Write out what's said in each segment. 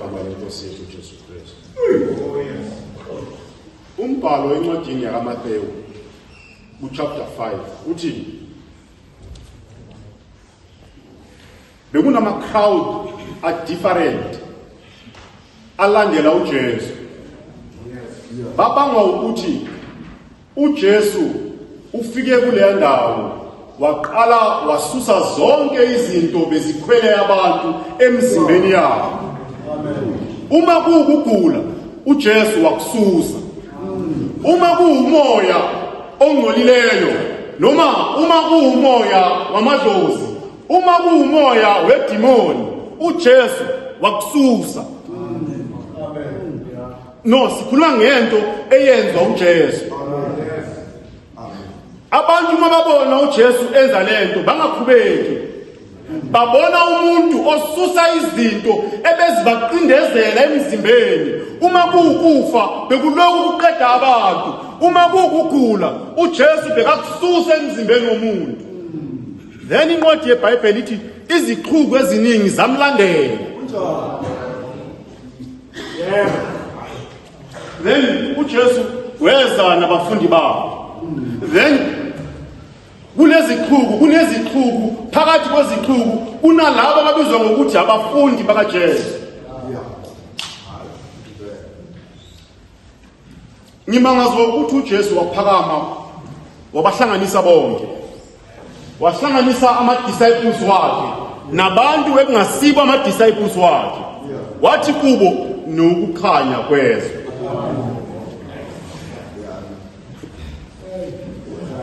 igama lenkosi yethu uJesu Kristu. Umbhalo encwadini yakaMateyu chapter 5 uthi bekunama crowd are different alandela uJesu. Babanga ukuthi uJesu ufike kule ndawo waqala wasusa zonke izinto bezikhwele abantu emzimbeni yabo. Uma kugula uJesu wakususa. Uma kuumoya ongcolileyo noma uma kuumoya wamadlozi, uma kuumoya wedimoni uJesu wakususa. No, sikhuluma ngento eyenza uJesu. Abantu uma babona uJesu enza lento bangaqhubeki. Babona umuntu osusa izinto ebezibaqindezela emzimbeni. Uma kuukufa bekuloku kuqeda abantu. Uma kugula uJesu bekakususa emzimbeni womuntu. Then incwadi yeBhayibheli ithi iziqhuku eziningi zamlandela. Then uJesu weza nabafundi babo. Then kuneziqhuku phakathi kweziqhuku kunalabo ababizwa ngokuthi abafundi bakaJesu. Ngimangazwa ukuthi uJesu waphakama wabahlanganisa bonke. Wahlanganisa ama-disciples wakhe nabantu ekungasibo ama-disciples wakhe. Wathi kubo nokukhanya kwezwe.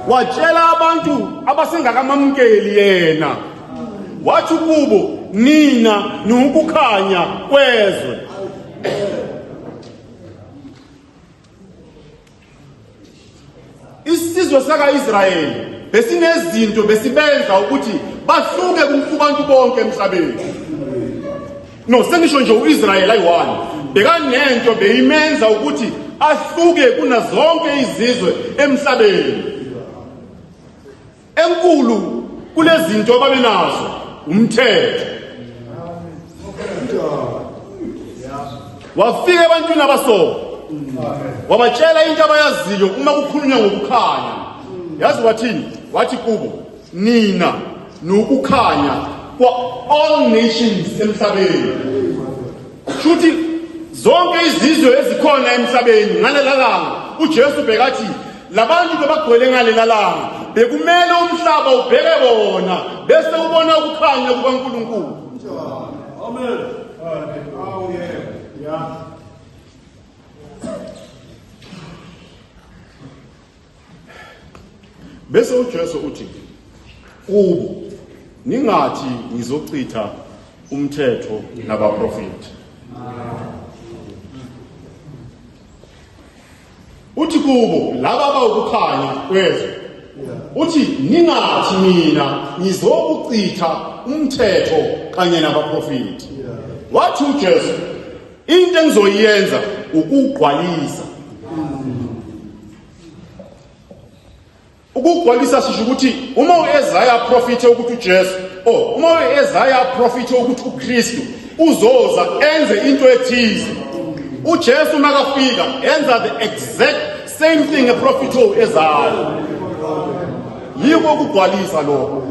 Watshela abantu abasengakamamukeli yena. Wathi kubo nina nokukhanya kwezwe. Isizwe saka-Israyeli besinezinto besibenza ukuthi bahluke kubantu bonke emhlabeni. No, sengisho nje uIsrayeli ayi-one bekanento beyimenza ukuthi ahluke kuna zonke izizwe emhlabeni. Enkulu kulezinto ababenazo umthetho. Wafika ebantwini abasoka wabatshela into abayaziyo uma kukhulunywa ngokukhanya. Yazi wathini? Wathi kubo nina nokukhanya kwa all nations emhlabeni. Shuthi zonke izizwe ezikhona emhlabeni ngalela langa uJesu bekathi labantu bebagcwele ngalela langa bekumele umhlaba ubheke bona bese ubona ukukhanya kukaNkulunkulu. Amen. Oh yeah. Bese uJesu uthi kubo ningathi ngizochitha umthetho nabaprofeti. Uthi kubo laba abawukukhanya kwezwe. Uthi ningathi mina ngizokuchitha umthetho kanye nabaprofeti. Wathi uJesu into engizoyenza ukugcwalisa. Ukugcwalisa sisho ukuthi uma uEsaya prophet ukuthi uJesu, uma uEsaya prophet ukuthi uKristu uzoza enze into ethize. uJesu makafika enza the exact same thing a prophet uEsaya. Yiko ukugcwalisa lokho.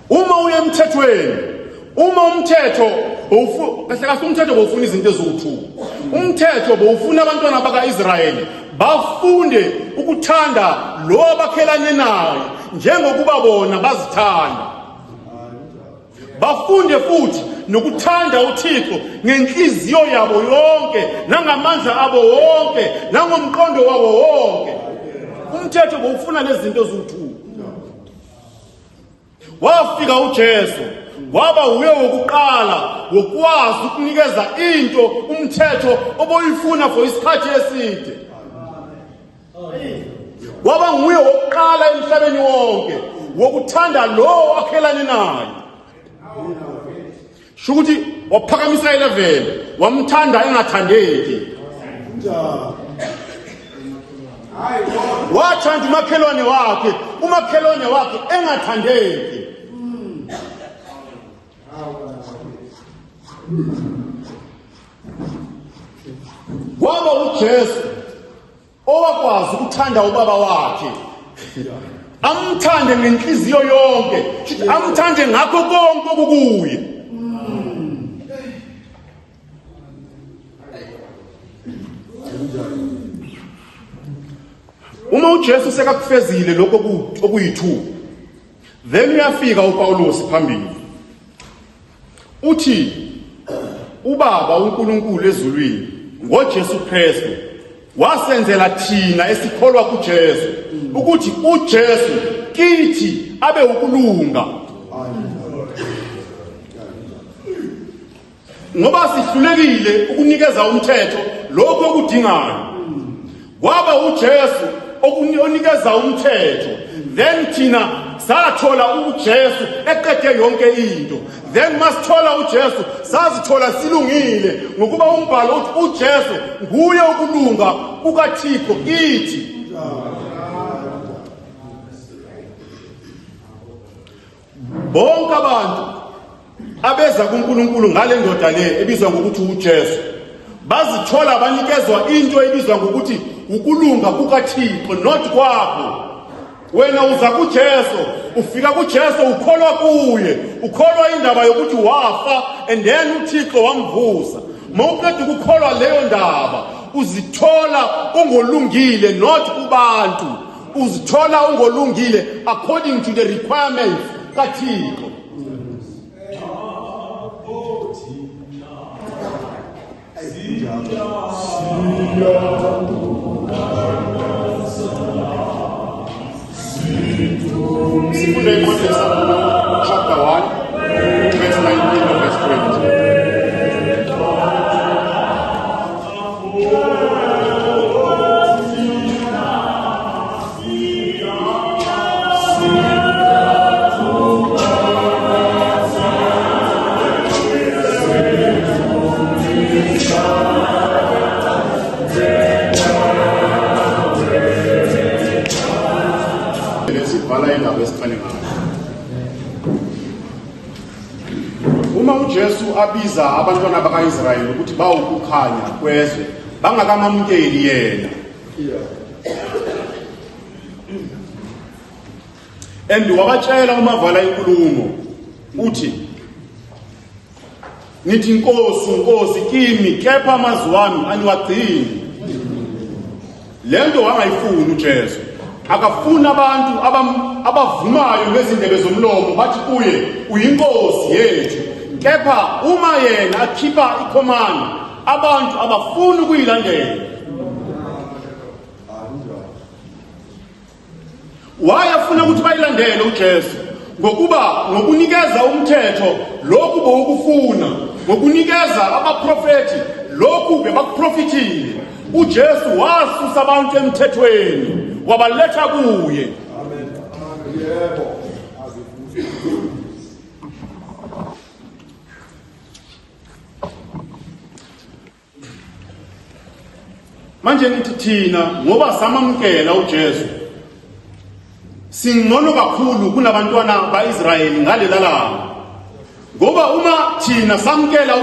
Uma uye emthethweni, uma umthetho kahle umthetho bowufuna izinto eziwu-2. Umthetho bowufuna abantwana bakaIsrayeli bafunde ukuthanda lo abakhelane naye njengokuba bona bazithanda. Bafunde futhi nokuthanda uThixo ngenhliziyo yabo yonke nangamandla abo wonke nangomqondo wabo wonke. Umthetho bowufuna lezi zinto eziwu-2. Wafika uJesu waba uye wokuqala wokwazi ukunikeza into umthetho oboyifuna for isikhathi eside. Waba nguye wokuqala emhlabeni wonke wokuthanda lo akhelane naye. Shukuthi waphakamisa ilevel wamthanda engathandeki. Wathanda umakhelwane wakhe engathandeki. Kwaba uJesu owakwazi ukuthanda ubaba wakhe, amthande ngenhliziyo yonke, amthande ngakho konke okukuye. Uma uJesu sekakufezile lokho okuyithuba, then uyafika uPawulos phambili. Uthi uBaba uNkulunkulu ezulwini ngoJesu Kristu wasenzela thina esikholwa kuJesu ukuthi uJesu kithi abe ukulunga. Ngoba sihlulekile ukunikeza umthetho lokho okudingayo. Kwaba uJesu okunikeza umthetho, then thina sathola uJesu eqede yonke into. Then masithola uJesu sazithola silungile ngokuba umbhalo uthi uJesu nguye ukulunga kukaThixo kithi. Bonke abantu abeza kuNkulunkulu ngale ndoda le ebizwa ngokuthi uJesu bazithola banikezwa into ebizwa ngokuthi ukulunga kukaThixo, not kwakho. Wena uza kuJesu, ufika kuJesu ukholwa kuye, ukholwa indaba yokuthi wafa and then uThixo wamvusa. Mawuqeda ukukholwa leyo ndaba, uzithola ungolungile, not kubantu. Uzithola ungolungile according to the requirements kaThixo. Sifunde iMateyu chapter 1 verse 19 to verse 20. Uma uJesu abiza abantwana bakaIsrayeli ukuthi bawukukhanya kwezwe, bangakamamukeli yena. And wabatshela umavala inkulumo uthi, nithi Nkosi, Nkosi kimi, kepha amazwi wami aniwagcini. Lento wangayifuni uJesu. Akafuna abantu abavumayo ngezindebe zomlomo bathi kuye uyinkosi yethu. Kepha uma yena akhipha icommand, abantu abafuni ukuyilandela. Wayafuna ukuthi bayilandele uJesu ngokunikeza umthetho lokhu bokufuna, ngokunikeza abaprofeti lokhu bebakuprofitile. uJesu wasusa abantu emthethweni wabaletha kuye. Yebo. Manje nithi thina ngoba samamkela uJesu singcono kakhulu kunabantwana baIsrayeli ngalela langa. Ngoba uma thina samkela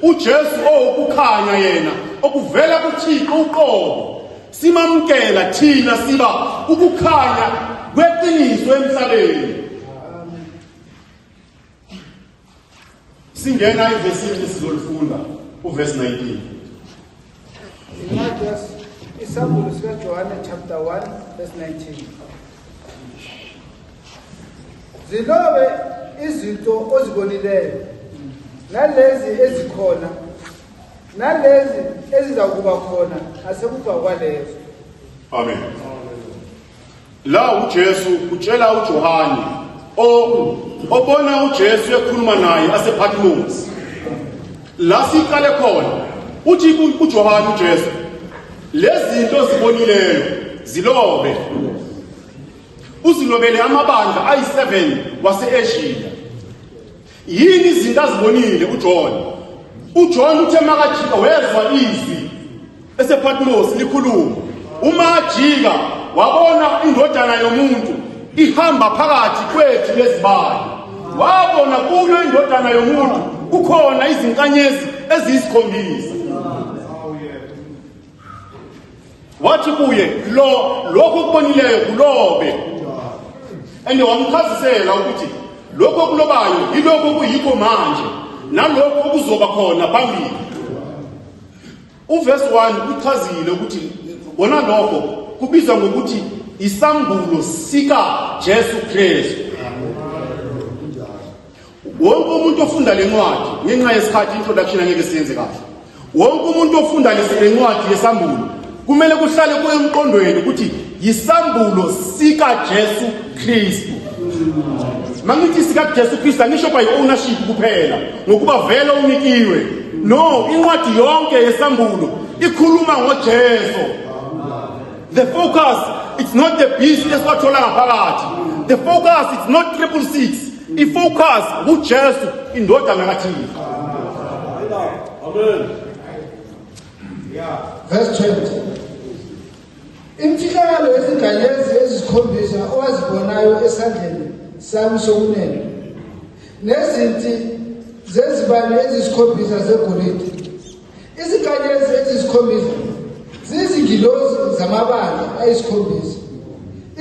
uJesu okukhanya yena okuvela kuThixo uqobo, simamkela thina siba ukukhanya kweqiniso emhlabeni. Singena ivesini sizolifunda uverse 19. Isabulu sikaJohane chapter 1 verse 19. Zilobe izinto ozibonileyo, nalezi ezikhona, nalezi ezizakuba khona asekuva kwalezo. Amen. La uJesu utshela uJohane obona uJesu ekhuluma naye asePatmos. La siqale khona uthi uJohane uJesu, lezi zinto zibonileyo zilobe. Uzilobele amabandla ayi7 wase-Asia. Yini izinto azibonile uJohn? uJohn uthe makajika wezwa izwi esePatmos likhuluma. Uma ajika wabona indodana yomuntu ihamba phakathi kwethu lezibali. Wabona kuyo indodana yomuntu kukhona izinkanyezi eziyisikhombisa. wathi kuye lokho kubonileyo kulobe, and wamchazisela ukuthi lokho kulobayo yilokho kuyikho manje nalokho kuzoba khona phambili. Uverse 1 uchazile ukuthi bona lokho kubizwa ngokuthi isambulo sika Jesu Kristu. Wonke umuntu ofunda le ncwadi ngenxa yesikhathi introduction angeke siyenze kahle. Wonke umuntu ofunda le ncwadi yesambulo kumele kuhlale kuye emqondweni ukuthi yisambulo sika Jesu Kristu. Mangithi sika Jesu Kristu angisho by ownership kuphela ngokuba vele unikiwe. No, incwadi yonke yesambulo ikhuluma ngoJesu. The focus, it's not the beast esiwathola ngaphakathi. The focus, it's not 666. I-focus uJesu indodana kaThixo. Amen. Verse 20. Imfihlakalo yezinkanyezi ezisikhombisa owazibonayo esandleni sami sokunene nezinti zezibane ezisikhombisa zegolide. Izinkanyezi ezisikhombisa zizingilozi zamabandla ayisikhombisa.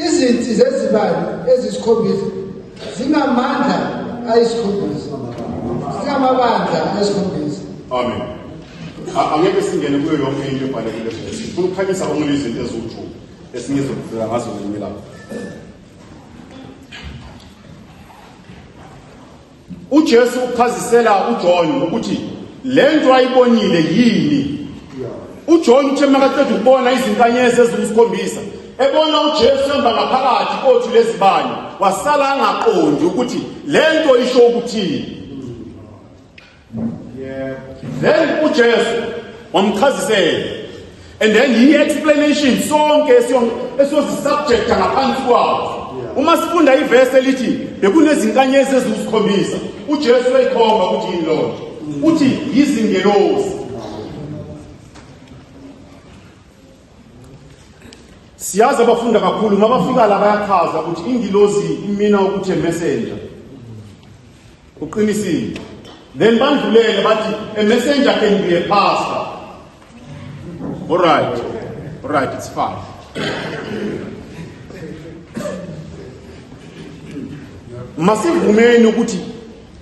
Izinti zezibane ezisikhombisa zingamandla ayisikhombisa. Zingamabandla ayisikhombisa. Amen. Angeke singene kuyo yonke into ebhalekile futhi. Sifuna ukukhanyisa onke izinto eziwu-2 esingizokufika ngazo ngelinye ilanga. uJesu uchazisela uJohn ukuthi lento ayibonile yini. uJohn uthe makaqeda ukubona izinkanyezi ezisikhombisa ebona uJesu emba ngaphakathi kothi lezibane wasala angaqondi ukuthi lento isho ukuthini. Then uJesu wamchazisela, and then he explanation sonke esiyozisubject ngaphansi kwawo. Uma sifunda iverse elithi bekunezinkanyezi ezisikhombisa, uJesu eyikhomba ukuthi yini lo, uthi yizingelosi. Siyazi abafunda kakhulu mabafika la bayachaza ukuthi ingilosi imina ukuthi messenger. Uqinisile. Then bandlulele bathi a messenger can be a pastor. All right, it's fine. Masivumeni ukuthi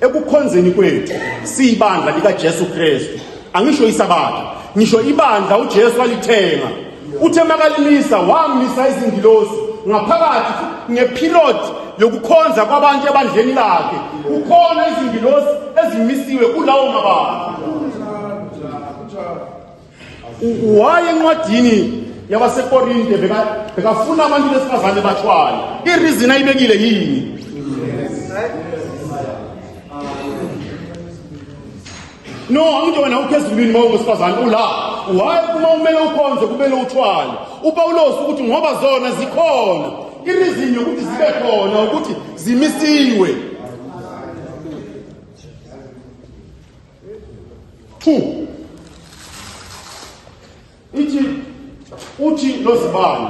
ekukhonzeni kwethu siyibandla lika Jesu Kristu. Angisho isabatha, ngisho ibandla uJesu alithenga. Uthe makalimisa wamisa izingilosi ngaphakathi ngepilot yokukhonza kwabantu ebandleni lakhe. Kukhona izingilosi ezimisiwe kulawo mabandla. Waye encwadini yabaseKorinte bekafuna abantu besifazane bathwale. Ireason ayibekile yini? No, angithi wena uphezulwini mawungosifazane ula. Waye kuma umele ukhonze kumele uthwale. uPawulos ukuthi ngoba zona zikhona. Ireason yokuthi zibe khona ukuthi zimisiwe. 2. Uthi lozibane.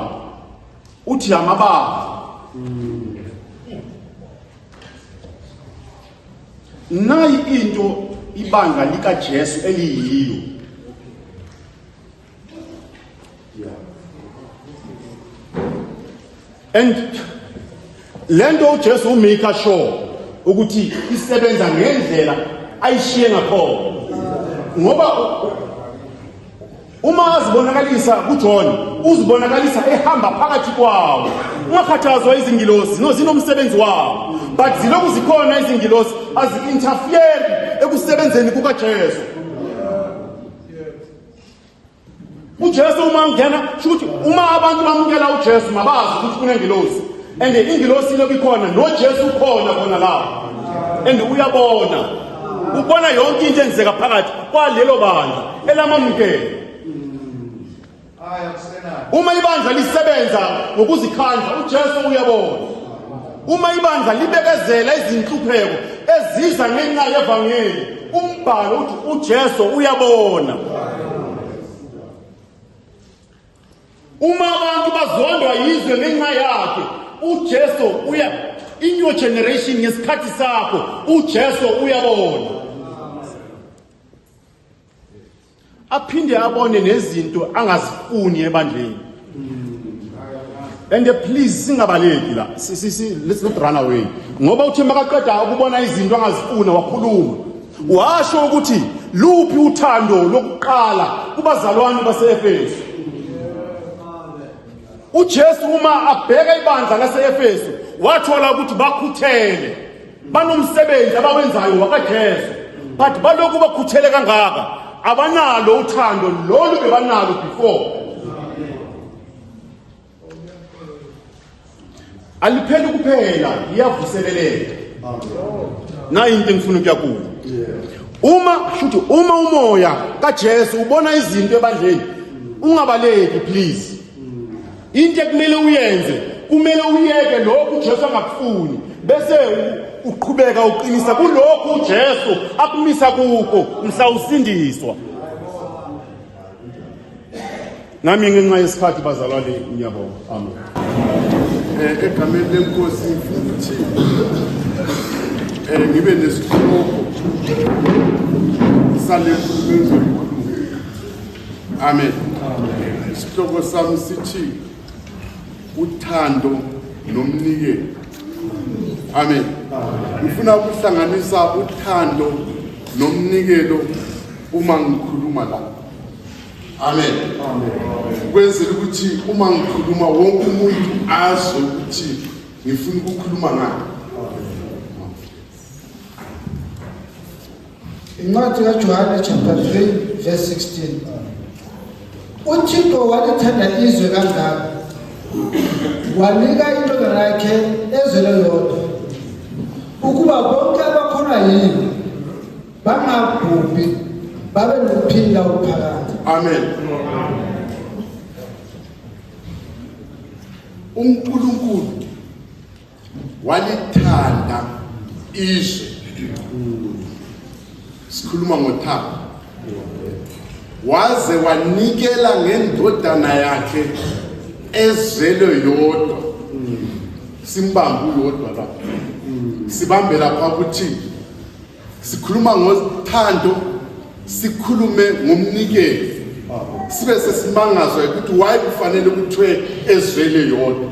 Uthi amabandla. Nayi into ibandla lika Jesu eliyiyo. And lento uJesu umake sure ukuthi isebenza ngendlela ayishiye ngakhona. Ngoba uma azibonakalisa kuJohn uzibonakalisa ehamba phakathi kwawo. Ungakhathazwa izingilosi no zinomsebenzi wawo, but ziloku zikhona izingilosi azi-interfere ekusebenzeni kukaJesu. uJesu uma ngena ukuthi uma abantu bamukela uJesu mabazi ukuthi kunengilosi, and ingilosi lokho ikhona noJesu ukhona khona lapho, and uyabona ubona yonke into enzeka phakathi kwalelo bandla elamamukela. Uma ibandla lisebenza ngokuzikhandla uJesu uyabona. Uma ibandla libekezela izinhlupheko eziza ngenxa yevangeli umbhalo uthi uJesu uyabona. Uma abantu bazondwa yizwe ngenxa yakhe uJesu in your generation ngesikhathi sakho uJesu uyabona. Aphinde abone nezinto angazifuni ebandleni And please singabaleki la. Let's not run away. Ngoba uthi makaqeda ukubona izinto angazifuna wakhuluma. Washo ukuthi luphi uthando lokuqala kubazalwane baseEfesu. uJesu uma abheka ibandla laseEfesu wathola ukuthi bakhuthele. Banomsebenzi abawenzayo wakaJesu. But balokhu bakhuthele kangaka abanalo uthando lolu bebanalo before. Alipheli kuphela iyavuseleleka. Na into engifuna ukuya kuyo. Uma umoya kaJesu ubona izinto ebandleni ungabaleki please. Into ekumele uyenze kumele uyeke lokhu uJesu angakufuni bese uqhubeka uqinisa kulokhu uJesu akumisa kuko mhla usindiswa. Nami ngenxa yesikhathi bazalwane ngiyabonga. Amen. Egameni lenkosi futhi ngibe nesihloko sale nkulumo. Amen. Isihloko sami sithi uthando nomnikelo. Amen. Ngifuna ukuhlanganisa uthando nomnikelo uma ngikhuluma la. Amen. Kwenzela ukuthi uma ngikhuluma wonke umuntu azwe ukuthi ngifuna ukukhuluma ngani. Incwadi kaJohane chapter 3 verse 16. uThixo walithanda izwe kangaka wanika indodana yakhe ezweni lodwa ukuba bonke abakhona yini bangabhubhi babe nokuphila okuphakade. Amen. uNkulunkulu walithanda izwe. Sikhuluma ngothando. Waze wanikela ngendodana yakhe ezweni yodwa. Simbambu yodwa la. Sibambe lapha ukuthi sikhuluma ngothando sikhulume ngomnikelo. Sibe sesimangazwa ukuthi why kufanele kuthiwe ezweni yodwa.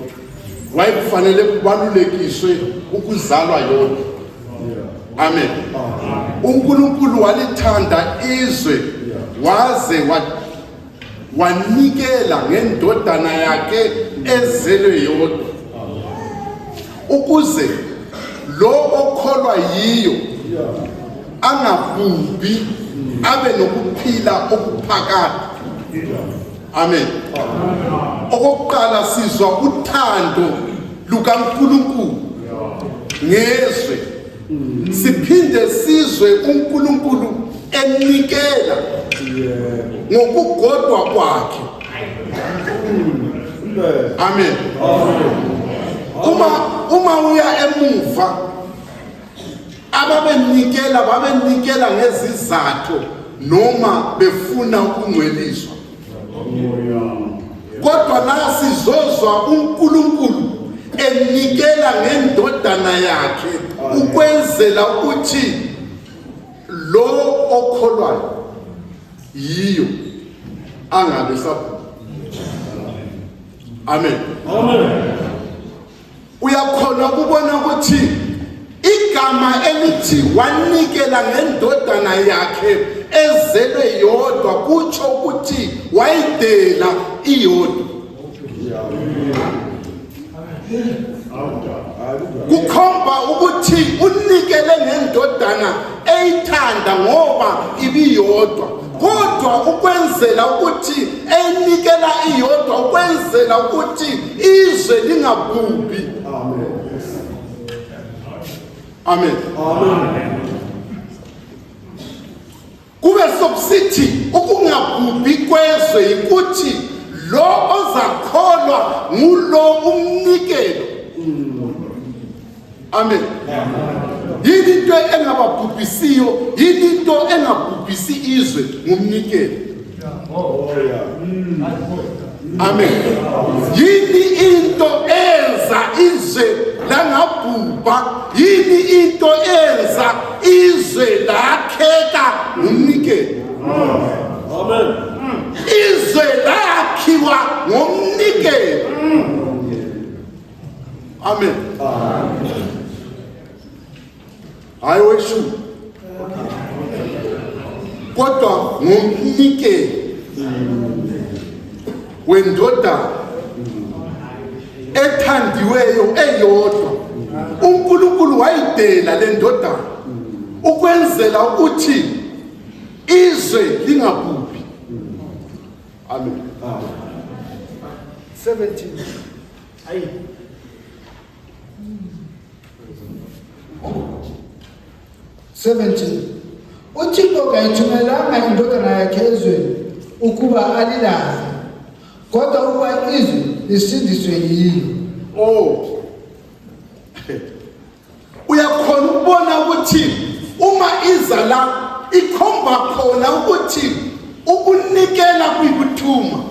Why kufanele kubalulekiswe ukuzalwa yodwa. Amen. uNkulunkulu walithanda izwe waze wanikela ngendodana yakhe ezweni yodwa ukuze lo okholwa yiyo angabhubhi abe nokuphila okuphakade. Amen. Okokuqala sizwa uthando lukaNkulunkulu ngezwe. Siphinde sizwe uNkulunkulu enikela ngokugodwa kwakhe. Amen. Uma uya emuva babenikela ngezizathu noma befuna ukungcweliswa. Kodwa la sizozwa uNkulunkulu enikela ngendodana yakhe ukwenzela ukuthi lo okholwayo yiyo angabe sabhu. Amen. Uyakhona ukubona ukuthi igama elithi wanikela ngendodana yakhe ezelwe yodwa kutsho ukuthi wayidela iyodwa. Kukhomba ukuthi unikele ngendodana eyithanda ngoba ibiyodwa. Kodwa ukwenzela ukuthi enikela iyodwa ukwenzela ukuthi izwe lingabhubhi. Amen. Kube sokusithi ukungabhubhi kwezwe ukuthi lo ozakholwa ngulo umnikelo. Amen. Yini into engababhubhisiyo, yini into engabhubhisi izwe ngumnikelo. Amen. Yini into enza izwe langabhubha, yini into enza izwe lakheka ngumnikelo. Amen. Izwe lakhiwa ngomnikelo. Amen. Hayi weshu. Kodwa ngomnikelo wendoda ethandiweyo eyodwa. uNkulunkulu wayidela le ndoda ukwenzela ukuthi izwe lingabhubhi. Amen. 17 uThixo kayithumelanga indodana yakhe ezweni ukuba alilaze, kodwa ukuba izwe lisindiswe yiyo. Uyakhona ukubona ukuthi uma iza la ikhomba khona ukuthi ukunikela kuyikuthuma.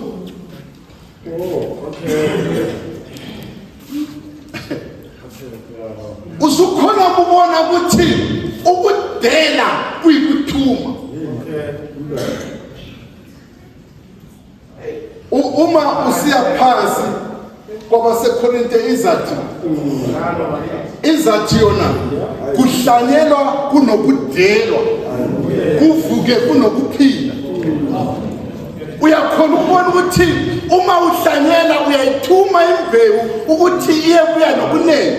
Usukhona ukubona ukuthi ukudela kuyikuthuma. Uma usiya phansi kwabaseKorinte izathi yona kuhlanyelwa kunokudelwa, kuvuke kunokuphila. Uyakhona ukubona ukuthi uma uhlanyela uyayithuma imbewu ukuthi iyebuya nokunene.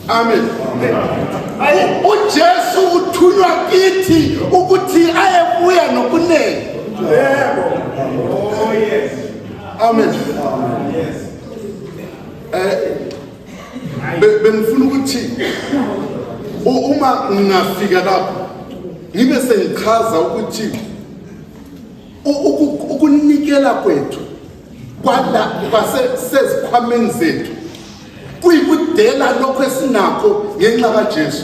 Amen. uJesu uthunywa kithi ukuthi ayebuya nokunene. Amen. Bengifuna ukuthi uma ngingafika lapho ngibe sengichaza ukuthi ukunikela kwethu kwasezikhwameni zethu kuyikudela lokho esinakho ngenxa kaJesu.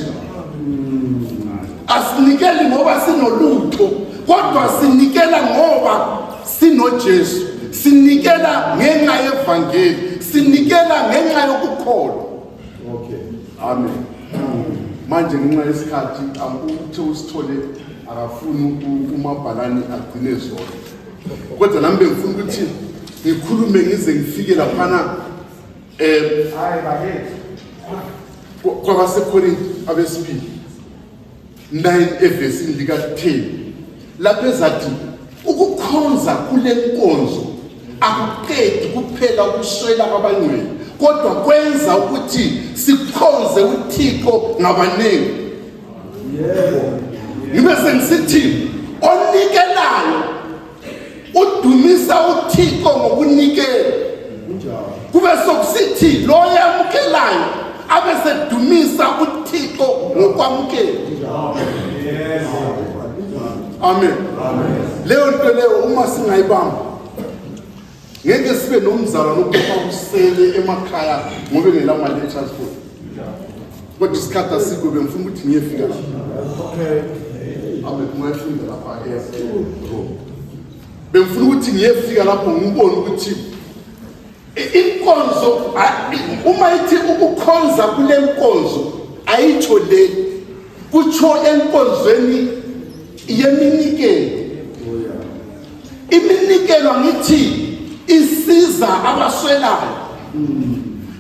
Asinikeli ngoba sinolutho, kodwa sinikela ngoba sinoJesu. Sinikela ngenxa yevangeli, sinikela ngenxa yokukholwa. Amen. Manje ngenxa yesikhathi ukuthi usithole akafuni umabhalani agcine zona. Kodwa nami bengifuna ukuthi ngikhulume ngize ngifike laphana kwabaseKorinte abesibili 9 evesini lika-10 lapho ezathi ukukhonza kule nkonzo akuqedi kuphela ukuswela kwabangcwele, kodwa kwenza ukuthi sikhonze uThixo ngabanengi. Ngibe sengisithi onikelayo udumisa uThixo ngokunikela, kube sokusithi lo yamukelayo abe sedumisa uThixo ngokwamukela. Amen. Leyo nto leyo uma singayibamba ngeke sibe nomzalo nokuba usele emakhaya ngoba ngelama lectures futhi. Kodwa isikhathi asikho bengifuna ukuthi ngiyefika lapha. Amen. Ngiyafunda lapha bengifuna ukuthi ngiyefika lapho ngibone ukuthi inkonzo uma ithi ukukhonza kule nkonzo ayitsho le kutsho enkonzweni yeminikelo. Iminikelo ngithi isiza abaswelayo.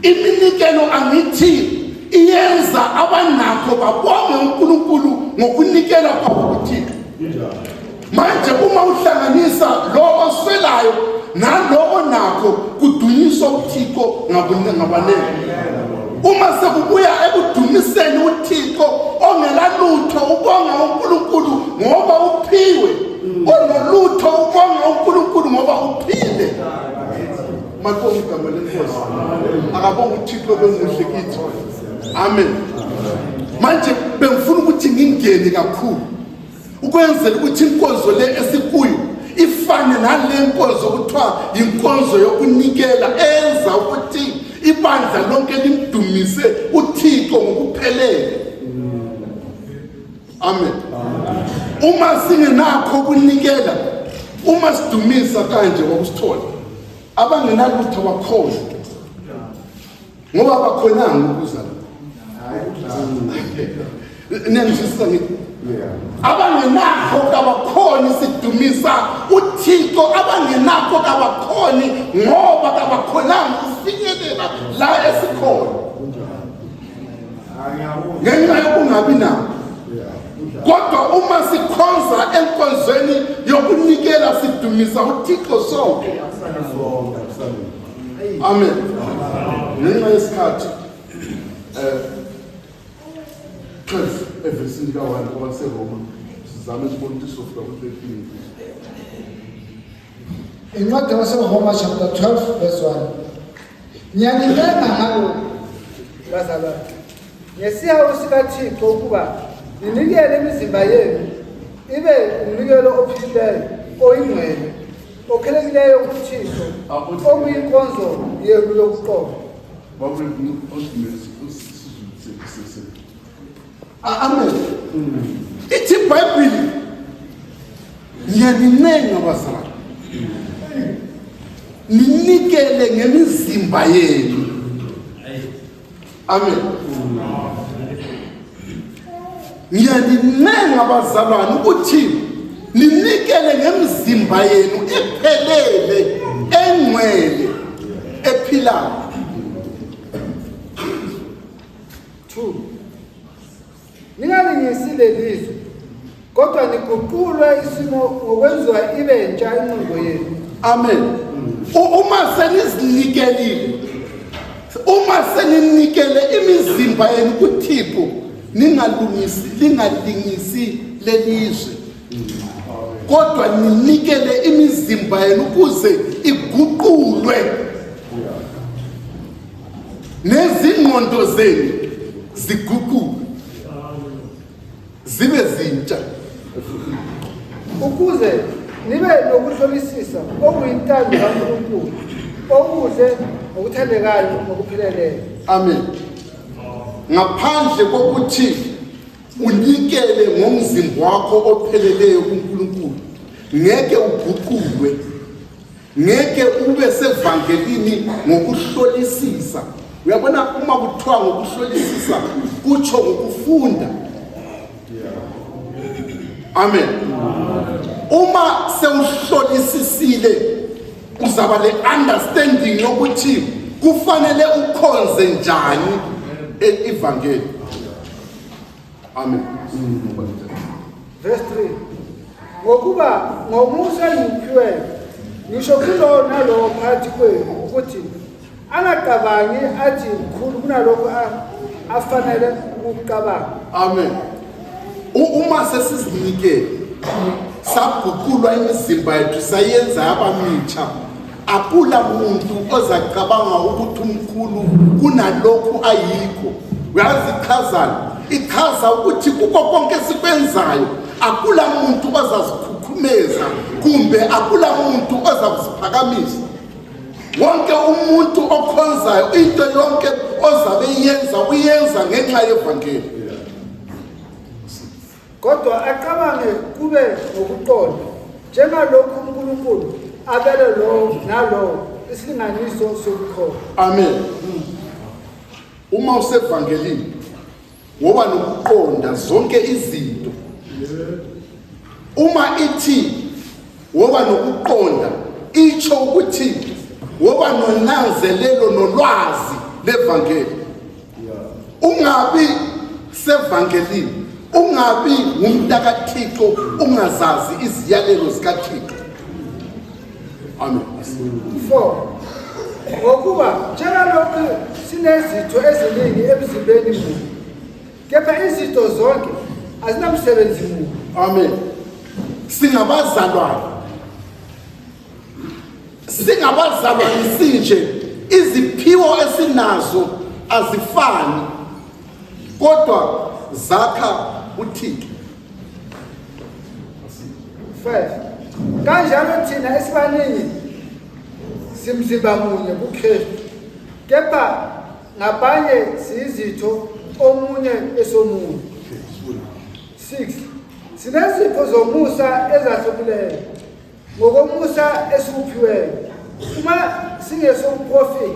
Iminikelo angithi iyenza abanakho babonge uNkulunkulu ngokunikela kwabo kuThixo. Manje uma uhlanganisa lo oswelayo nalo onakho kudunyiswa uThixo ngabanengi. Uma sekubuya ekudumiseni uThixo ongelalutho ubonga uNkulunkulu ngoba uphiwe, onolutho ubonga uNkulunkulu ngoba uphile. Makonke igama lenkosi. Akabonga uThixo bemuhle kithi. Amen. Manje bengifuna ukuthi ngingene kakhulu ukwenzela ukuthi inkonzo le esikuyo ifane nale nkonzo kuthiwa inkonzo yokunikela enza ukuthi ibandla lonke limdumise uThixo ngokuphelele. Amen. Uma singenakho ukunikela, uma sidumisa kanje ngokusithola abangenalutho bakhona ngoba bakhonanga ukuza niyangizwisisa ngithi abangenakho kabakhoni sidumisa uThixo, abangenakho kabakhoni ngoba kabakhonanga ufinyelela la esikhona ngenxa yokungabi nakho. Kodwa uma sikhonza enkonzweni yokunikela sidumisa uThixo sonke. Amen. Ngenxa yesikhathi 12 evesini ka-1 kwabaseRoma sizame ukubona ukuthi sofika ku-13. Incwadi yaseRoma chapter 12 verse 1. Ngiyanibeka ngalo bazalwane ngesihawu sikaThixo ukuba ninikele imizimba yenu ibe umnikelo ophilileyo, oyingcwele, okhelekileyo kuThixo, okuyinkonzo yenu yokuqonda. Amen. Ithi iBhayibheli ngiyaninenga bazalwane, ninikele ngemizimba yenu. Amen. Ngiyaninenga bazalwane ukuthi ninikele ngemizimba yenu ephelele, engcwele, ephilayo. 2. Ningalingisile lizwe, kodwa niguqulwe isimo ngokwenziwa ibe ntsha ingqondo yenu. Amen. Uma senizinikelile, uma seninikele imizimba yenu kuThixo, lingalingisi lelizwe, kodwa ninikele imizimba yenu ukuze iguqulwe nezingqondo zenu ziguqulwe zibe zintsha, ukuze nibe nokuhlolisisa okuyintando kaNkulunkulu, okuhle, okuthandekayo, okupheleleyo. Amen. Ngaphandle kokuthi unikele ngomzimba wakho opheleleyo kuNkulunkulu, ngeke uguqulwe, ngeke ube sevangelini ngokuhlolisisa. Uyabona uma kuthiwa ngokuhlolisisa kutsho ngokufunda. Amen. Uma sewuhlolisisile uzaba le understanding yokuthi kufanele ukhonze njani evangeli. Amen. Verse 3. Ngokuba ngomusa ngiphiwe ngisho kulo nalo phakathi kwenu ukuthi angacabangi athi mkhulu kunalokho afanele ukucabanga. Amen. Uma sesizinikele saguqulwa imizimba yethu sayenza abamitsha, akula muntu ozacabanga ukuthi umkhulu kunalokhu ayikho. Uyazichazana, ichaza ukuthi kuko konke sikwenzayo akula muntu ozazikhukhumeza kumbe akula muntu ozakuziphakamisa. Wonke umuntu okhonzayo into yonke ozabe yenza uyenza ngenxa yevangeli. Kodwa acabange kube ngokuqonda njengalokhu uNkulunkulu abele lo nalo isilinganiso sokukholwa. Amen. Uma usevangelini woba nokuqonda zonke izinto. Uma ithi woba nokuqonda itsho ukuthi woba nonanzelelo nolwazi levangeli. Ungabi sevangelini, ungabi ngumntaka Thixo ungazazi iziyalelo zikaThixo. Amen. 4. Ngokuba njengalokhu sinezitho eziningi emzimbeni munye, kepha izitho zonke azinamsebenzi munye. Amen. Singabazalwane sinje, iziphiwo esinazo azifani, kodwa zakha uThixo. 5. Kanjalo thina esibaningi simzimba munye kuKristu, kepha ngabanye siyizitho omunye esomunye. 6. Sinezipho zomusa ezahlukileyo ngokomusa esiwuphiweyo. Uma singesobuprofiti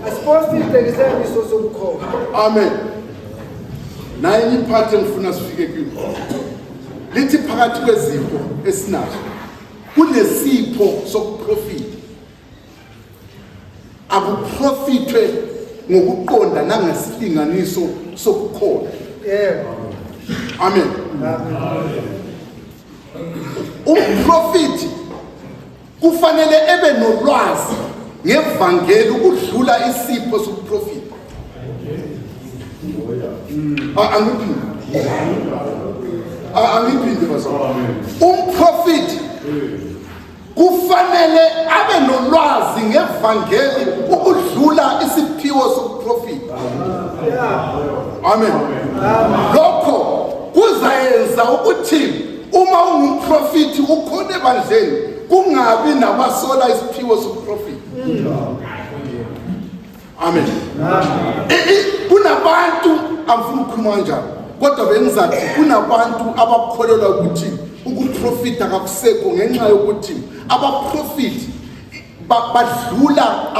asiprofite ngesimiso sobukholwa. Amen. naye iphathe ngifuna sifike kuyo. Lithi phakathi kwezipho esinazo kunesipho sokuprofita. Akuprofitwe ngokuqonda nangesilinganiso sokukholwa. Amen. Umprofiti kufanele ebe nolwazi ngevangeli ukudlula isipho sokuprofita. Angiphinde bazalwane. Umprofiti kufanele abe nolwazi ngevangeli ukudlula isiphiwo sokuprofita. Amen. Lokho kuzayenza ukuthi uma ungumprofiti ukhona ebandleni kungabi nabasola isiphiwo sokuprofita. Amen. Kunabantu amfuna ukukhuluma njalo kodwa bengizathi kunabantu abakholelwa ukuthi ukuprofita akusekho ngenxa yokuthi abaprofiti badlula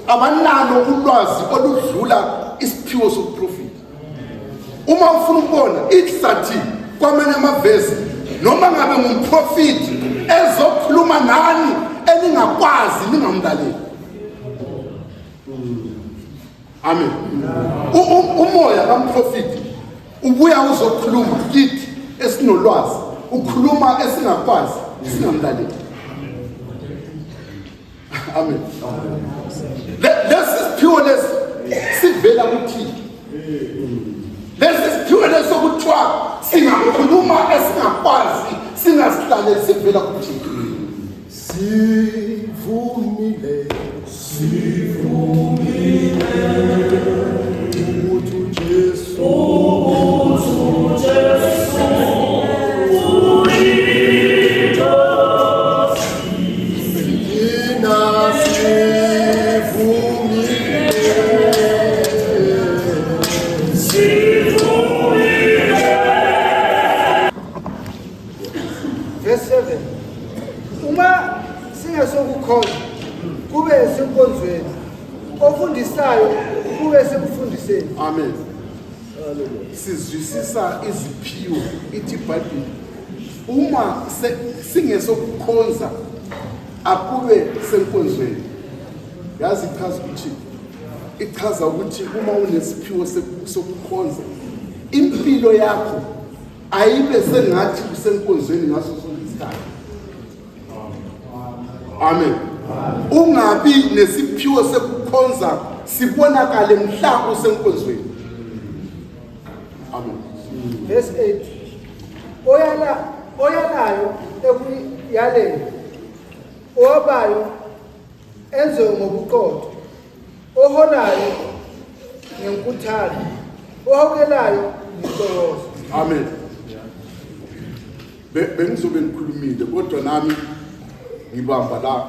abanalo ulwazi oludlula isiphiwo sokuprofita. Uma ufuna ukubona itsathi kwamanye amavesi noma ngabe ngumprofiti ezokhuluma nani elingakwazi ningamlaleli. Amen. Umoya kamprofiti ubuya uzokhuluma kithi esinolwazi, ukhuluma esingakwazi singamlaleli. Amen. Lesiphiwo lesi sivela kuthini? Lesiphiwo lesi okuthiwa singakhuluma esingakwazi singasihlaleli sivela kuthini? Sivumile Verse 7. Uma singasokukholwa kube senkonzweni, ofundisayo kube sekufundiseni. Amen. Sizwisisa iziphiwo ithi iBhayibheli uma singesokukhonza akube senkonzweni. Yazi ichaza ukuthi uma unesiphiwo sokukhonza impilo yakho ayibe sengathi kusenkonzweni ngaso sonke isikhathi. Amen. Ungabi nesiphiwo sekukhonza sibonakale mhla usenkonzweni. Amen. Verse 8. Oyalayo ekuyalela, owabayo enze ngobuqotho, oholayo ngenkuthalo, ohawukelayo ngentokozo. Amen. Bengizobe ngikhulumile kodwa nami ngibamba la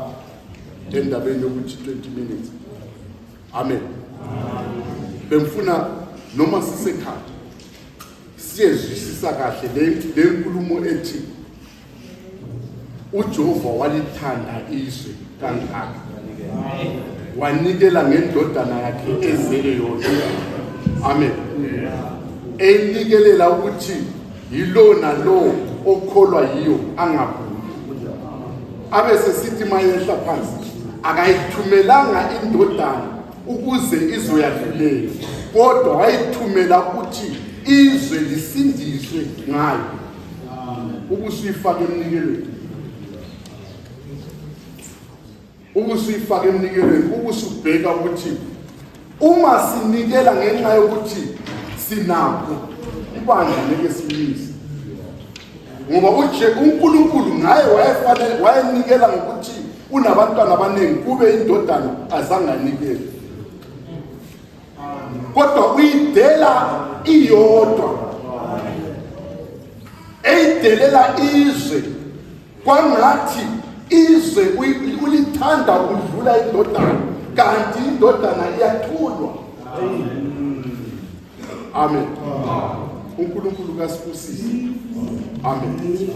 endabeni yokuthi 20 minutes. Amen. Bengifuna noma sisekhaya siyezwisisa kahle le nkulumo ethi uJehova walithanda izwe kangaka wanikela ngendodana yakhe ezele yona. Amen. Enikelela ukuthi yilo nalo okholwa yiyo angabhuli. Abe sesithi mayehla phansi akayithumelanga indodana ukuze izwe yadlulele kodwa wayithumela ukuthi izwe lisindiswe ngayo. Ubusuyifaka emnikelweni. Ubusuyifaka emnikelweni ubusubheka ukuthi uma sinikela ngenxa yokuthi sinakho ibandla ngeke simlise. Ngoba uNkulunkulu ngaye wayenikela ngokuthi unabantwana abaningi kube indodana azanganikele. Kodwa uyidela iyodwa. Eyidelela izwe kwangathi izwe ulithanda ukudlula indodana kanti indodana iyathulwa. Amen. uNkulunkulu kasibusise. Amen.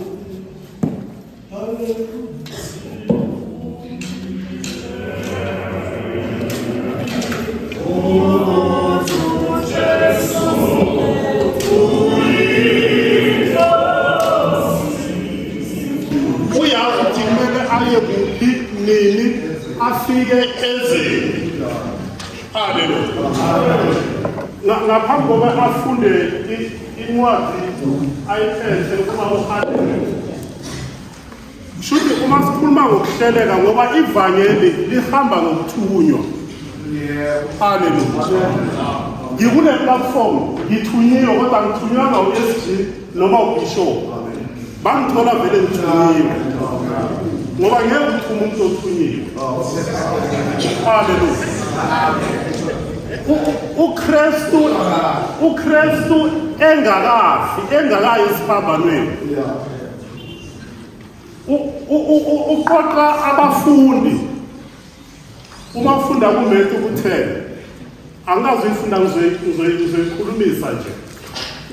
Oh, uyazi ukuthi kumele aye kuphi nini afike ezeni. Haleluya. Ngaphambi kokuba afunde incwadi ayiphethe uma uhaleluya. Shuthi uma sikhuluma ngokuhleleka ngoba ivangeli lihamba ngokuthunywa. Haleluya. Ngikule platform ngithunyiwe kodwa ngithunywanga u-SG noma ubishop. Bangithola vele ngithunyiwe. Ngoba ngeke uthuma umuntu othunyiwe. Haleluya. uKristu engakayi esiphambanweni. Uqoqa abafundi uma ufunda kuMatthew ku-10 angazi uyifunda ngizoyikhulumisa nje,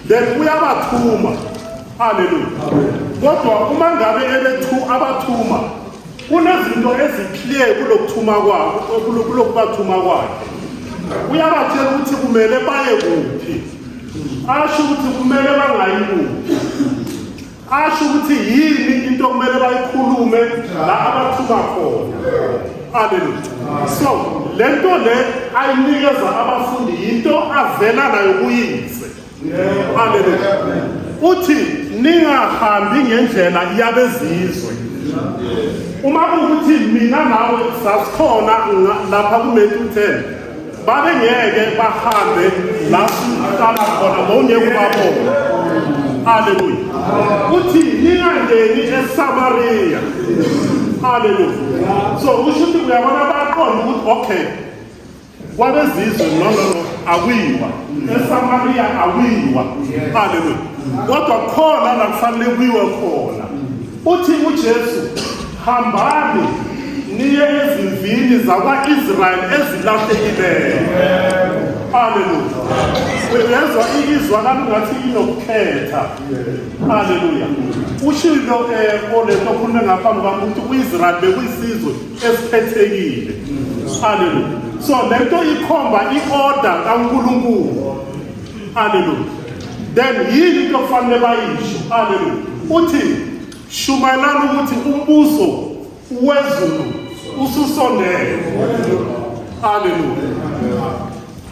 then uyabathuma. Haleluya. Kodwa uma ngabe abathuma kunezinto eziclear kulokuthuma kwabo, kulokubathuma kwakhe. Uyabatshela ukuthi kumele baye kuphi, asho ukuthi kumele bangayi kuphi, asho ukuthi yini into kumele bayikhulume la abathuma khona. Haleluya. So lento le ayinikeza abafundi into avela nayo kuyise. Haleluya. Uthi ningahambi ngendlela yabezizwe. Uma ukuthi mina nawe sasikhona lapha kuMatthew 10 babe ngeke bahambe la sihlala khona ngeke ubabona. Haleluya. Uthi ningangeni eSamaria. Haleluya. So usho ukuthi uyabona baqonda ukuthi okay kwabezizwe no akuyiwa eSamaria akuyiwa. Haleluya. Kodwa khona la kufanele kuyiwe khona. Uthi uJesu hambani niye ezivini zakwa-Israyeli ezilahlekileyo. Haleluya. Uyezwa izwakala ngathi inokukhetha. Haleluya. Ushilo olento khona ngaphambi kwami ukuthi uIsrael bekuyisizwe esiphethekile. Haleluya. So lento ikhomba i-order kaNkulunkulu. Haleluya. Then yini into kufanele bayisho. Haleluya. Uthi shumayelana ukuthi umbuso wezulu ususondele. Haleluya.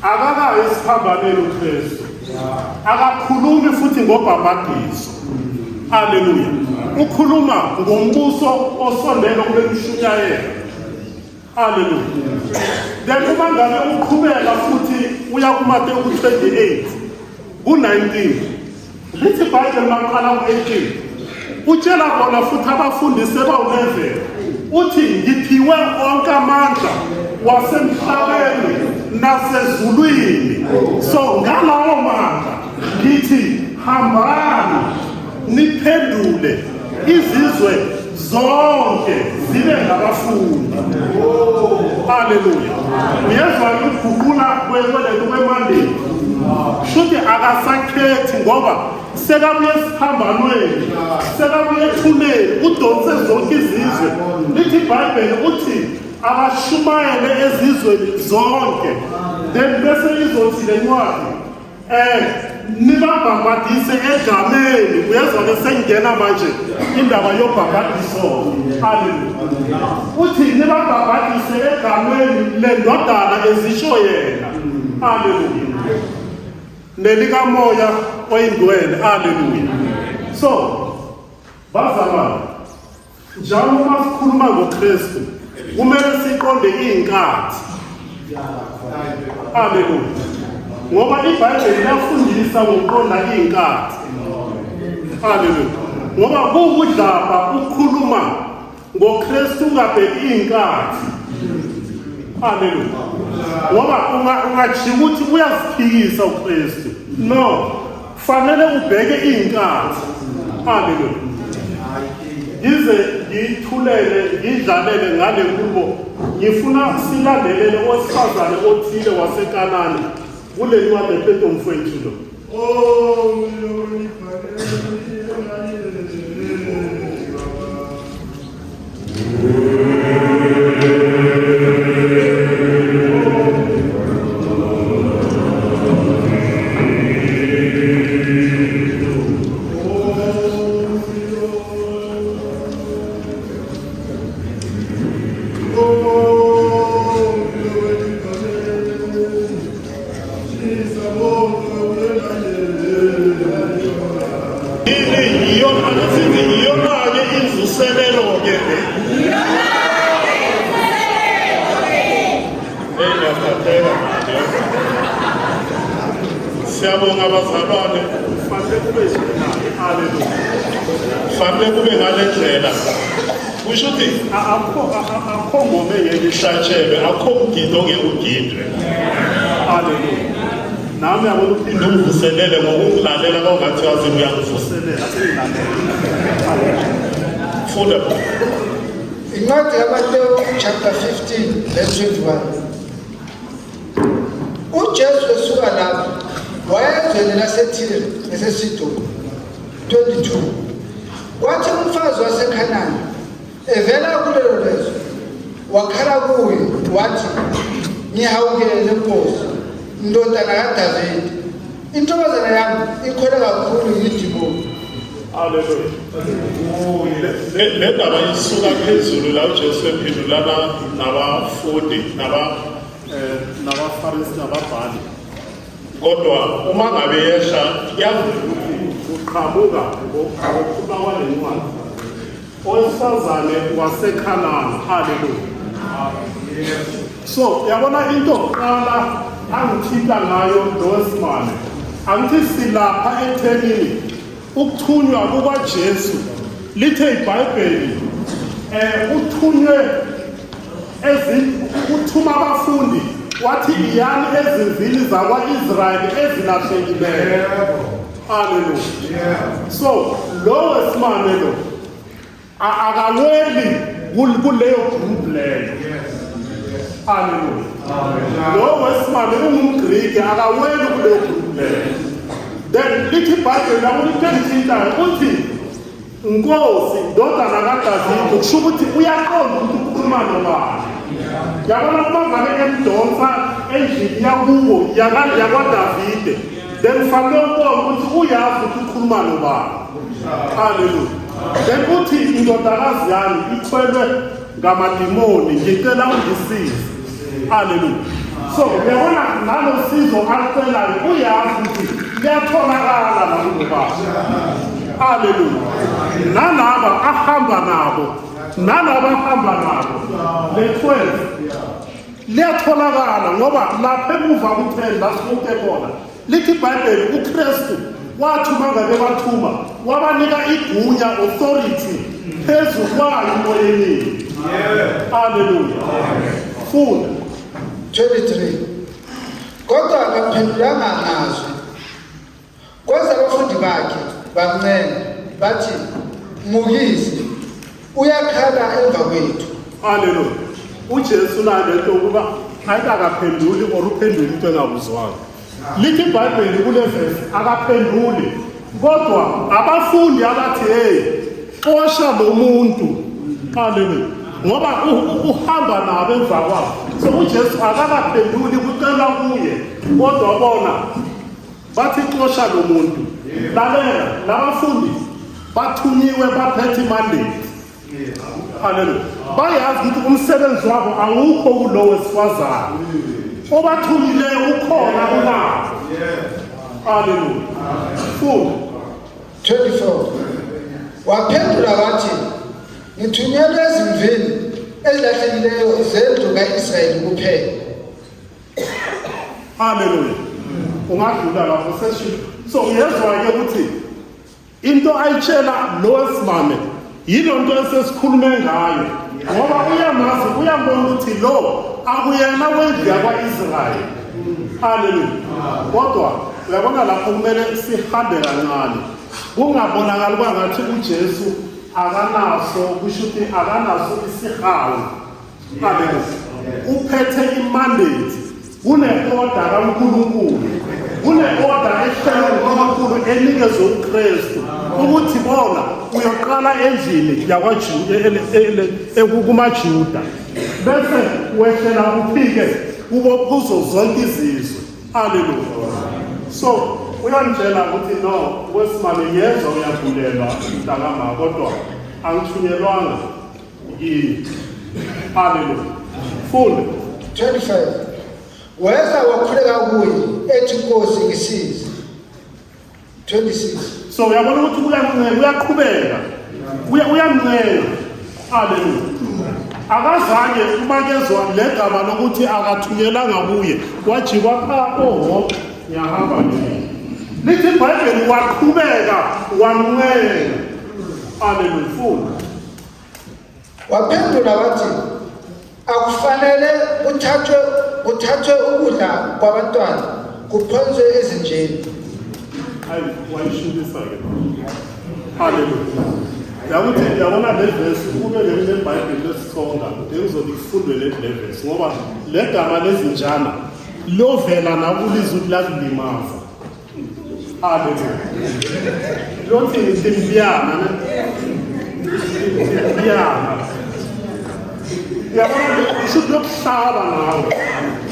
Akakayi esiphambanweni uKristu. Akakhulumi futhi ngobhabhadiso. Haleluya. Ukhuluma ngombuso osondele kule mshunyayelo. Haleluya. Then uma ngabe uqhubeka futhi uya kuMateyu 28 ku-19 lithi iBhayibheli maqala ku-18 utshela bona futhi abafundi sebawu-11 uthi ngiphiwe onke amandla wasemhlabeni nasezulwini. So ngalawo mandla ngithi hambani niphendule izizwe zonke zibe ngabafundi. Haleluya. Uyezwa ukuguqula kwemandeni shuthi akasakhethi ngoba sekabuye esiphambanweni, sekabuye ethuleni udonse zonke izizwe. Lithi iBhayibheli uthi abashumayele ezizweni zonke. Then bese izothi le ncwadi nibabhabhadise egameni. Uyezwa ke sengena manje indaba yobhabhadiso. Haleluya. Uthi nibabhabhadise egameni lendodana ezisho yena. Haleluya. Nelikamoya oyingcwele. Haleluya. So bazalwane, njalo uma sikhuluma ngoKristu kumele siqonde iy'nkathi. Haleluya. Ngoba iBhayibheli liyafundisa ngokuqonda iy'nkathi. Haleluya. Ngoba kuwudlapha ukukhuluma ngoKristu ungabheki iy'nkathi. Haleluya. Ngoba ungajika ukuthi uyaziphikisa uKristu. No, kufanele ubheke iy'nkathi. Haleluya. Ngize ngithulele ngidlalele ngale nkulumo, ngifuna silandelele owesifazane othile waseKanani kule ncwadi ephethe umfowethu lo. Ngiyakhuselelo-ke Ngiyakhathela manje. Siyabonga abazalwane. kufanele kube njena. Haleluya. Kufanele kube ngale ndlela. Kusho ukuthi Akho ngoma engeke ihlatshelwe, akho umgido ongeke ugidwe. Haleluya. Nami yabona uphinde Uvuselele ngokungilalela kawungathi wazi uyangivuselela. uvuselele. Funda. Incwadi yaMateyu chapter 15 verse 21. uJesu esuka lapho waya ezweni laseThire neseSidoni. 22. Kwathi umfazi waseKhanani evela kulelo lizwe wakhala kuye wathi, ngihawukele Nkosi, ndodana kaDavide, intombazana yami ikhwele kakhulu yidimoni. Haleluya. Le ndaba isuka phezulu la uJesu ephendulana nabafundi Nabafarisi nababhali. kodwa uma ngabe yesha Uqhamuka ngokukhula kwale ncwadi. Owesifazane waseKhanani. Haleluya. So yabona into yokuqala angithinta ngayo lowesimane, angithi silapha ethenini ukuthunywa kukaJesu lithe iBhayibheli uthunywe uthuma abafundi wathi iyani ezimvini zakwa-Israyeli ezilahlekileyo. Haleluya. So lo wesimane lo akaweli kuleyo group leyo. Haleluya. Lo wesimane ungumGriki akaweli kuleyo group leyo. Then lithi iBhayibheli lakulithenithintayo uthi Nkosi, ndodana kaDavide, kusho ukuthi uyaqonda ukuthi ukhuluma nobani. Yabona uma ngabe emdonsa endlini yakubo yakwaDavide, then kufanele ubone ukuthi uyazi ukuthi ukhuluma nobani. Haleluya. Then uthi indodakazi yami ikhwelwe ngamadimoni, ngicela ungisize. Haleluya. So uyabona nalosizo alicelayo uyazi ukuthi liyatholakala nakubo baba. Haleluya. Nalaba ahamba nabo le 12 liyatholakala ngoba lapha emuva ku10 la sifunde khona lithi iBhayibheli uKristu wathi mangabe bathuma wabanika igunya authority phezu kwayo emoyeni. Haleluya. Funda 23. Kodwa akaphendulanga ngazwi. Kwaze abafundi bakhe bamncenga bathi, Mukisi, uyakhala emva kwethu. Haleluya. uJesu nalento ukuba akaphenduli or uphendula into engabuzwanga. Lithi iBhayibheli kule verse akaphenduli, kodwa abafundi abathi hey xosha lo muntu. Haleluya. Ngoba uhamba nabo emva kwabo. So uJesu akakaphenduli kucela kuye, kodwa bona bathi xosha lo muntu. Lalela labafundi bathunyiwe baphethe mandate. Haleluya. Bayazi ukuthi umsebenzi wabo awukho kulo wesifazane. Obathumileyo ukhona kunabo. Haleluya. Full 24. Waphendula wathi, ngithunyelwe ezimvini ezilahlekileyo zendlu ka-Israyeli kuphela. Haleluya. Ungadlula lapho sesho. So uyezwa-ke ukuthi into ayitshela lo wesimame yilo nto esesikhulume ngayo, ngoba uyamazi uyambona ukuthi lo akuyena wendlu yakwa-Israyeli. Haleluya. Kodwa uyabona lapho kumele sihambe kancane, kungabonakali kwangathi uJesu akanaso, kusho ukuthi akanaso isihawu. Haleluya. Uphethe imandate, kune-order kaNkulunkulu, kune-order ehlelwe uNkulunkulu enikezwe uKristu ukuthi bona uyoqala endlini kumaJuda bese wehlela uphike kuzo zonke izizwe. Haleluya. So uyangitshela ukuthi no wesimame yezwa uyavulelwa mntakama, kodwa angithunyelwanga yini. Haleluya. Funda 25. Weza wakhuleka kuye ethi, Nkosi, ngisize. 26. So uyabona ukuthi uyaqhubeka uyamncela Haleluya. Akazange uma kezwa le gama lokuthi akathunyelanga kuye wajikwa pha ngiyahamba nini. Lithi iBhayibheli waqhubeka wamncenga. Haleluya. Funda. Waphendula wathi akufanele kuthathwe ukudla kwabantwana kuphonswe ezinjeni. Hayi wayishubisa ke. Haleluya. Yakuthi yabona le verse kube le Bible lesisonga ngizodi kufundwe le verse ngoba le gama lezinjana lovela nakulizwi lakulimaza. Haleluya. Lothi ngimbiyana ne. Ngimbiyana. Yabona ushuthi lokuhlaba nawe.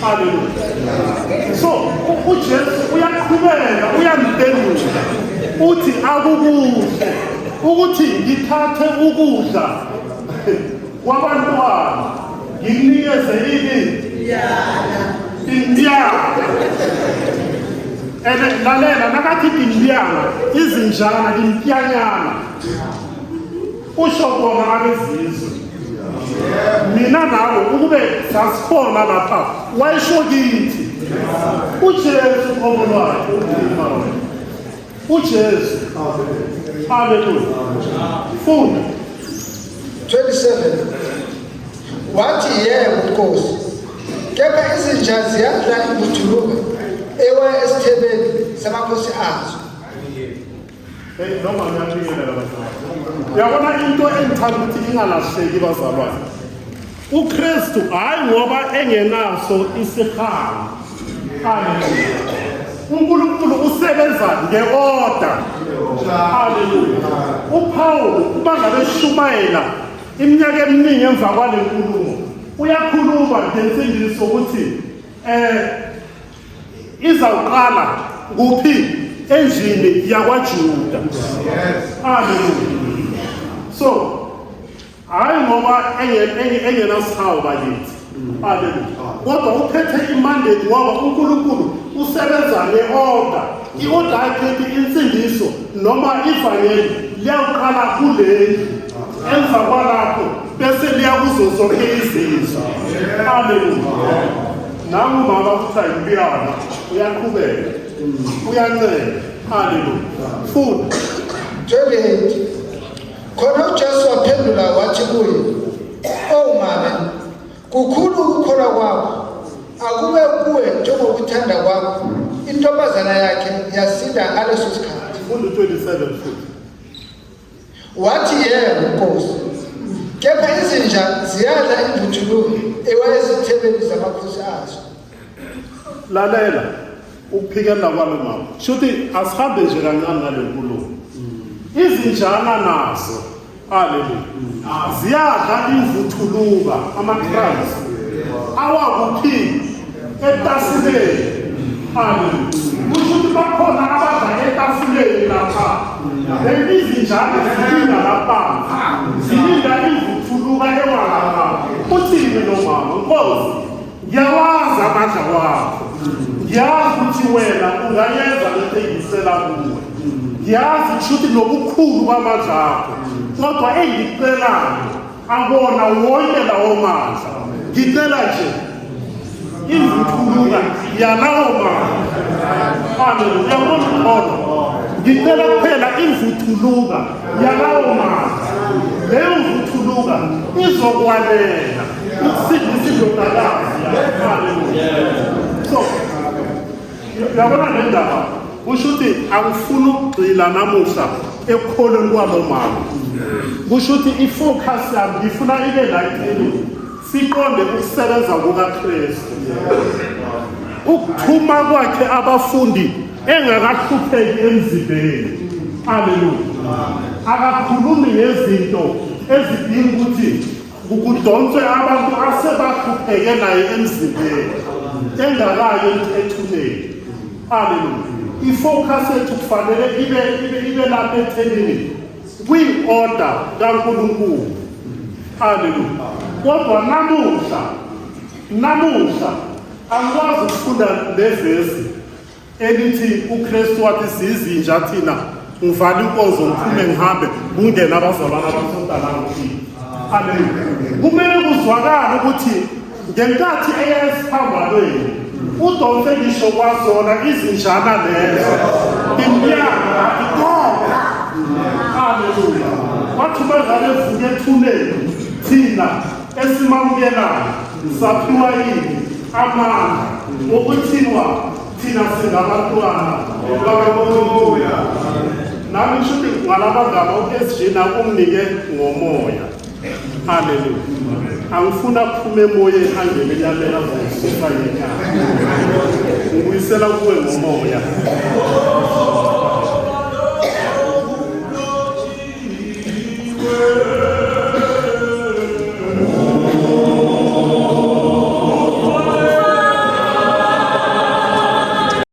Haleluya. So uJesu uyaqhubeka uyamphendula uthi akukuhle ukuthi ngithathe ukudla kwabantwana ngikunikeze indiyana. Lalela nakathi indiyana izinjana impyanyana usho kona abezizwe. Mina nawe ukube sasikhona lapha wayisho kithi uJesu obolwayo uJesu. Haleluya. Funda. 27 wathi yebo Nkosi, kepha izinja ziyadla imvuthuluka ewa esithebeni samakhosi azo. Noma ngiyabingelela abazalwane. Yabona into engithanda ukuthi ingalahleki bazalwane. uKristu hayi ngoba engenaso isihawu. Haleluya. uNkulunkulu usebenza ngeorder. Haleluya. uPaul uma ngabe shumayela iminyaka eminingi emva kwale nkulumo uyakhuluma ngensindiso ukuthi izawuqala kuphi endlini yakwaJuda. Haleluya. So hayi ngoba engenasihawu bakithi. Haleluya. Kodwa uphethe imandate ngoba uNkulunkulu usebenza ngeorder. I-order yakhe insindiso noma ivangeli liyaqala kuleli emva kwalapho bese liya kuzo zonke izizwe. Haleluya. Nami umama uthi ayibiyana uyaqhubeka uyancela. Haleluya. Funda. 28 khona uJesu waphendula wathi kuye, mama, kukhulu ukukholwa kwakho, akube kuwe njengokuthanda kwakho. Intombazana yakhe yasinda ngaleso sikhathi. Funda 27 futhi. Wathi yebo Nkosi, kepha izinja ziyadla imvuthuluka ewa esithebeni samakhosi azo. Lalela ukuphikelela kwalo mama. Shuthi asihambe nje kancane ngale nkulumo. Izinjana nazo, haleluya, ziyadla imvuthuluka ama-crumbs awakuphi etafuleni. Haleluya. Kushuthi bakhona abadla etafuleni lapha. Izinjana zilinda lapha, zilinda imvuthuluka ewalapha. Uthini lo mama? Nkosi, ngiyawazi amandla wakho, ngiyazi ukuthi wena ungayenza into engisela kuwe, ngiyazi kushuthi nobukhulu bamandla akho, kodwa engicelayo akona wonke lawo mandla. Ngicela nje imvuthuluka yalawo mandla. Haleluya. Uyabona? Ngicela kuphela imvuthuluka yalawo mandla. Leyo mvuthuluka izokwalela ukusindisa indodakazi. Haleluya. So yabona le ndaba kusho ukuthi angifuni ukugxila namuhla ekukholweni kwalo mama. Kusho ukuthi ifocus yami ngifuna ibe la eceleni, siqonde ukusebenza kukaKristu, ukuthuma kwakhe abafundi engakahlupheki emzimbeni. Haleluya. Akakhulumi ngezinto ezidinga ukuthi kudonswe abantu asebahlupheke naye emzimbeni engakayo ethuneni. Haleluya. Ifocus yethu kufanele ibe lapha ethelini kwi-order kaNkulunkulu. Haleluya. Kodwa namuhla angikwazi ukufunda le verse elithi uKristu wathi sizinja thina ngivale inkonzo ngiphume ngihambe kungena abazalwana abasonta la ngithini. Haleluya. Kumele kuzwakala ukuthi ngenkathi eyesiphambalweni uDonse ngisho kwazona izinjana lezo iminyaka ikhona. Haleluya. Wathi bazale vuke ethuneni thina esimamukelayo saphiwa yini amandla okuthiwa thina singabantwana bakaNkulunkulu. Nami ngisho ukuthi ngalabagaba uSG nakumnike ngomoya. Haleluya. Angifuna kuphume emoyeni angene enyameni azosifaka ekhaya. Ngibuyisela kuwe ngomoya.